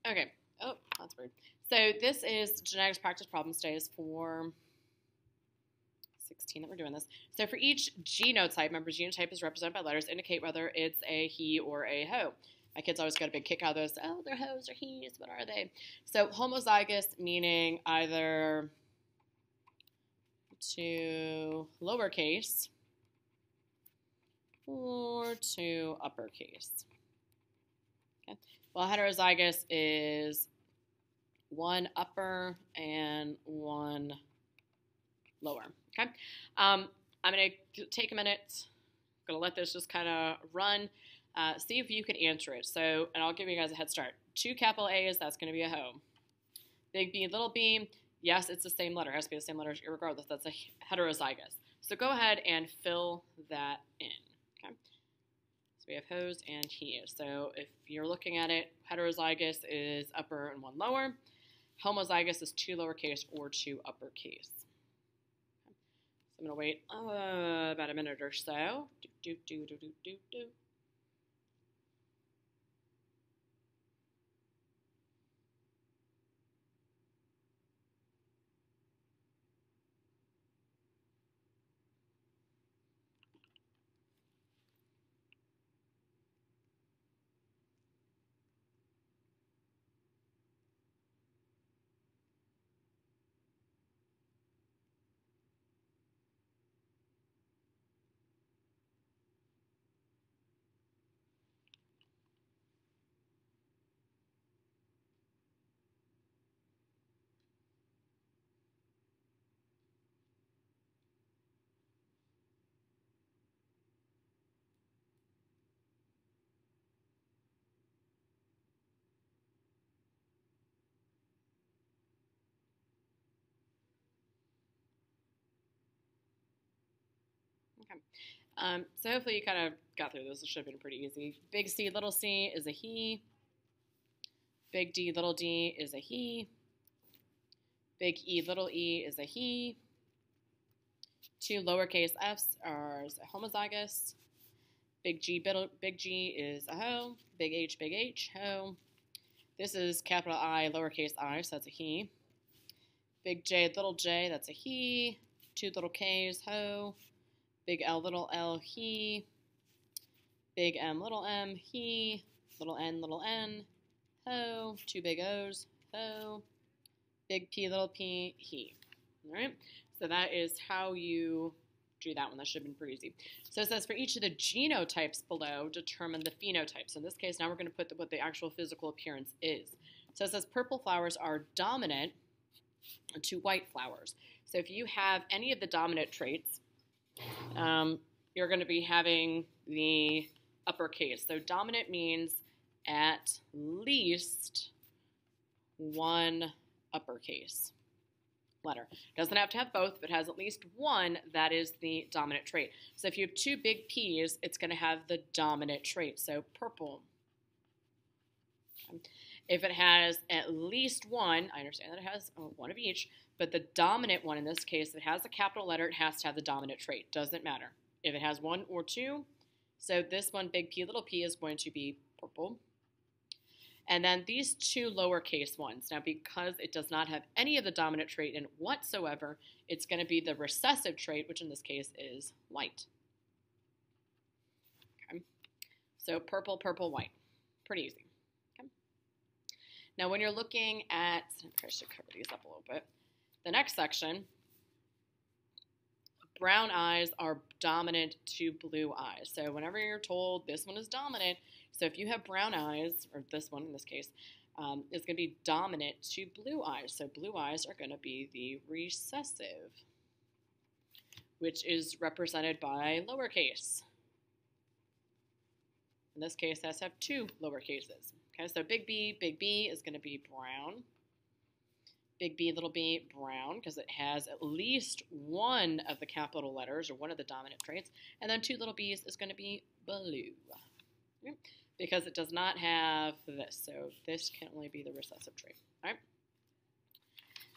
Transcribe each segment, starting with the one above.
Okay. Oh, that's weird. So this is genetics practice problem stays for 16 that we're doing this. So for each genotype, remember genotype is represented by letters, indicate whether it's a he or a ho. My kids always got a big kick out of those. Oh, they're hoes or he's. What are they? So homozygous meaning either to lowercase or to uppercase. Okay. Well, heterozygous is one upper and one lower. Okay. I'm going to take a minute. I'm going to let this just kind of run. See if you can answer it. So, and I'll give you guys a head start. Two capital A's, that's going to be a ho. Big B, little b, yes, it's the same letter. It has to be the same letter regardless. That's a heterozygous. So go ahead and fill that in. Okay. So we have ho's and he's. So if you're looking at it, heterozygous is upper and one lower. Homozygous is two lowercase or two uppercase. Okay. So I'm going to wait about a minute or so. Okay. So hopefully you kind of got through this. It should have been pretty easy. Big C, little c is a he. Big D, little d is a he. Big E, little e is a he. Two lowercase f's are homozygous. Big G is a ho. Big H, ho. This is capital I, lowercase I, so that's a he. Big J, that's a he. Two little k's, ho. Big L, little l, he. Big M, he. Little n, ho. Two big O's, ho. Big P, little p, he. All right? So that is how you do that one. That should have been pretty easy. So it says for each of the genotypes below, determine the phenotypes. So in this case, now we're going to put what the actual physical appearance is. So it says purple flowers are dominant to white flowers. So if you have any of the dominant traits, you're going to be having the uppercase. So dominant means at least one uppercase letter. Doesn't have to have both, but has at least one, that is the dominant trait. So if you have two big P's, it's going to have the dominant trait. So purple. Okay. If it has at least one, I understand that it has one of each, but the dominant one in this case, if it has a capital letter, it has to have the dominant trait. Doesn't matter if it has one or two. So this one, big P, little p, is going to be purple. And then these two lowercase ones. Now, because it does not have any of the dominant trait in it whatsoever, it's going to be the recessive trait, which in this case is white. Okay. So purple, purple, white. Pretty easy. Okay. Now, when you're looking at, I should cover these up a little bit. The next section, brown eyes are dominant to blue eyes. So whenever you're told this one is dominant, so if you have brown eyes, or this one in this case, is going to be dominant to blue eyes. So blue eyes are going to be the recessive, which is represented by lowercase. In this case, it has to have two lowercases. Okay, so big B is going to be brown. Big B, little b, brown, because it has at least one of the capital letters, or one of the dominant traits. And then two little b's is going to be blue. Okay. Because it does not have this. So this can only be the recessive trait. All right.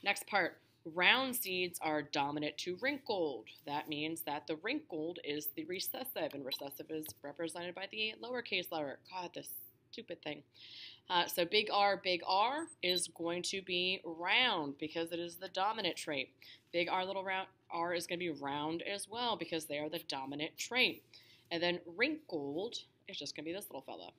Next part. Round seeds are dominant to wrinkled. That means that the wrinkled is the recessive, and recessive is represented by the lowercase letter. God, this Stupid thing. So big R is going to be round because it is the dominant trait. Big R, little round r is going to be round as well because they are the dominant trait. And then wrinkled is just going to be this little fella.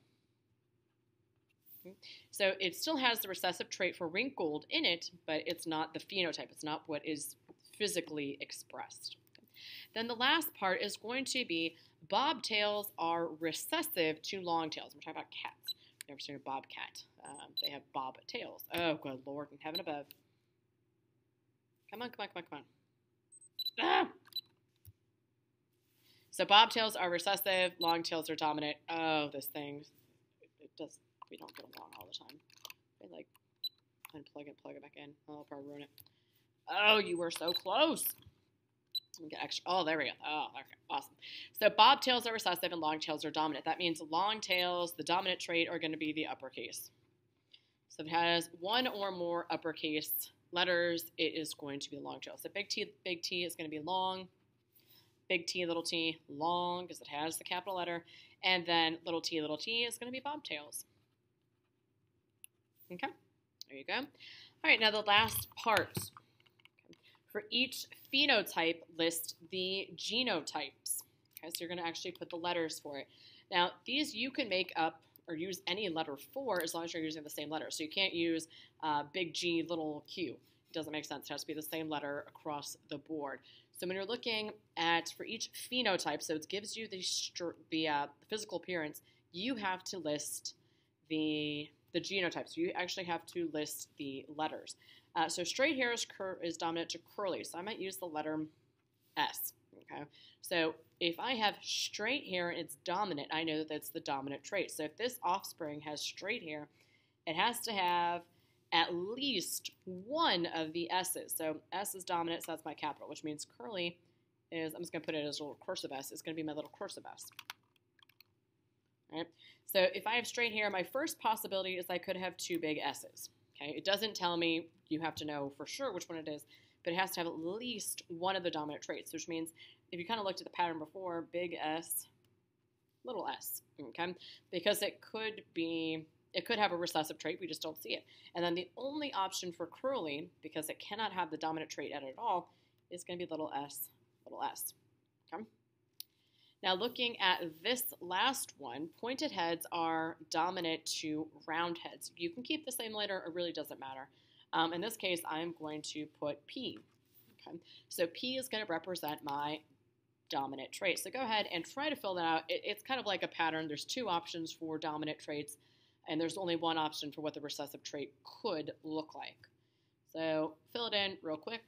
So it still has the recessive trait for wrinkled in it, but it's not the phenotype. It's not what is physically expressed. Then the last part is going to be bobtails are recessive to longtails. We're talking about cats. Never seen a bobcat. They have bobtails. Oh, good Lord in heaven above. Come on, come on, come on, come on. Ah! So bobtails are recessive, longtails are dominant. Oh, this thing, we don't get along all the time. I like unplug it, plug it back in. Oh, I'll probably ruin it. Oh, you were so close. Let me get extra. Oh, there we go. Oh, okay, awesome. So bobtails are recessive and longtails are dominant. That means longtails, the dominant trait, are going to be the uppercase. So if it has one or more uppercase letters, it is going to be the longtail. So big T is going to be long. Big T, little t, long, because it has the capital letter. And then little t is going to be bobtails. Okay, there you go. All right, now the last part. For each phenotype, list the genotypes. Okay, so you're going to actually put the letters for it. Now, these you can make up or use any letter for as long as you're using the same letter. So you can't use big G, little q. It doesn't make sense. It has to be the same letter across the board. So when you're looking at, for each phenotype, so it gives you the physical appearance, you have to list the genotypes. So you actually have to list the letters. So straight hair is dominant to curly, so I might use the letter S. Okay, so if I have straight hair and it's dominant, I know that that's the dominant trait. So if this offspring has straight hair, it has to have at least one of the S's. So S is dominant, so that's my capital, which means curly is, I'm just going to put it as a little cursive S. It's going to be my little cursive S. All right. So if I have straight hair, my first possibility is I could have two big S's. Okay, it doesn't tell me, you have to know for sure which one it is, but it has to have at least one of the dominant traits, which means if you kind of looked at the pattern before, big S, little s, okay, because it could have a recessive trait, we just don't see it. And then the only option for curly, because it cannot have the dominant trait at all, is going to be little s, okay? Now looking at this last one, pointed heads are dominant to round heads. You can keep the same letter, it really doesn't matter. In this case, I'm going to put P. Okay, so P is going to represent my dominant trait. So go ahead and try to fill that out. It's kind of like a pattern. There's two options for dominant traits, and there's only one option for what the recessive trait could look like. So fill it in real quick,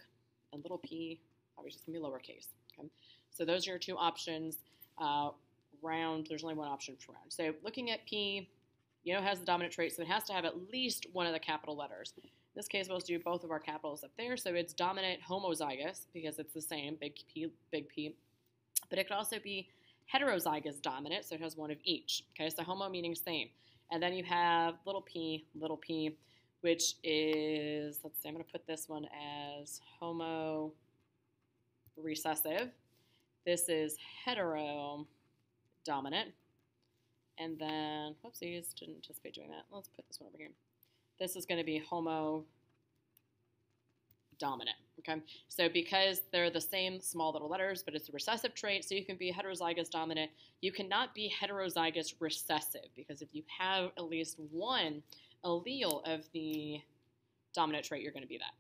and little p, obviously it's going to be lowercase. Okay? So those are your two options. Round, there's only one option for round. So looking at P, you know it has the dominant trait, so it has to have at least one of the capital letters. In this case, we'll do both of our capitals up there. So it's dominant homozygous because it's the same, big P. But it could also be heterozygous dominant, so it has one of each. Okay, so homo meaning same. And then you have little p, which is, let's see, I'm going to put this one as homo recessive. This is hetero dominant. And then, whoopsies, didn't anticipate doing that. Let's put this one over here. This is going to be homo dominant, okay? So because they're the same small little letters, but it's a recessive trait, so you can be heterozygous dominant. You cannot be heterozygous recessive, because if you have at least one allele of the dominant trait, you're going to be that.